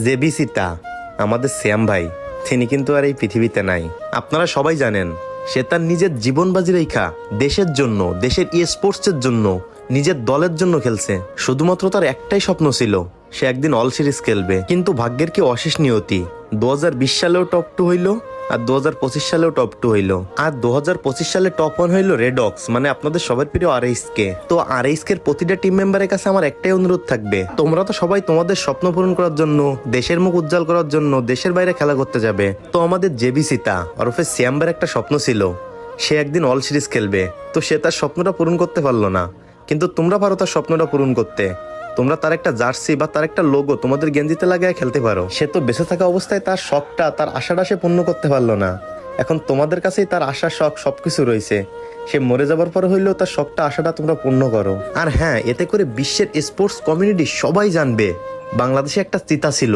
জেবিসিতা আমাদের শ্যাম ভাই, তিনি কিন্তু আর এই পৃথিবীতে নাই। আপনারা সবাই জানেন সে তার নিজের জীবন বাজি রেখা দেশের জন্য, দেশের স্পোর্টসের জন্য, নিজের দলের জন্য খেলছে। শুধুমাত্র তার একটাই স্বপ্ন ছিল সে একদিন অল সিরিজ খেলবে, কিন্তু ভাগ্যের কি অশেষ নিয়তি। 2020 সালেও টপ 2 হইল, আর 2025 সালেও টপ 2 হইলো, আর 2025 সালে টপ 1 হইলো রেডক্স, মানে আপনাদের সবার প্রিয় আরএইচকে। তো আরএইচকে এর প্রতিটা টিম মেম্বারের কাছে আমার একটাই অনুরোধ থাকবে, তোমরা তো সবাই তোমাদের স্বপ্ন পূরণ করার জন্য, দেশের মুখ উজ্জ্বল করার জন্য দেশের বাইরে খেলা করতে যাবে। তো আমাদের জেবিসিতা ওরফে শ্যামবার একটা স্বপ্ন ছিল সে একদিন অল সিরিজ খেলবে, তো সে তার স্বপ্নটা পূরণ করতে পারলো না, কিন্তু তোমরা পারো তার স্বপ্নটা পূরণ করতে। তোমরা তার একটা জার্সি বা তার একটা লোগো তোমাদের গেঞ্জিতে লাগায় খেলতে পারো। সে তো বেঁচে থাকা অবস্থায় তার শখটা, তার আশাটা সে পূর্ণ করতে পারলো না। এখন তোমাদের কাছেই তার আশা, শখ সবকিছু রয়েছে। সে মরে যাবার পর হইলেও তার শখটা, আশাটা তোমরা পূর্ণ করো। আর হ্যাঁ, এতে করে বিশ্বের স্পোর্টস কমিউনিটি সবাই জানবে বাংলাদেশে একটা চিতা ছিল।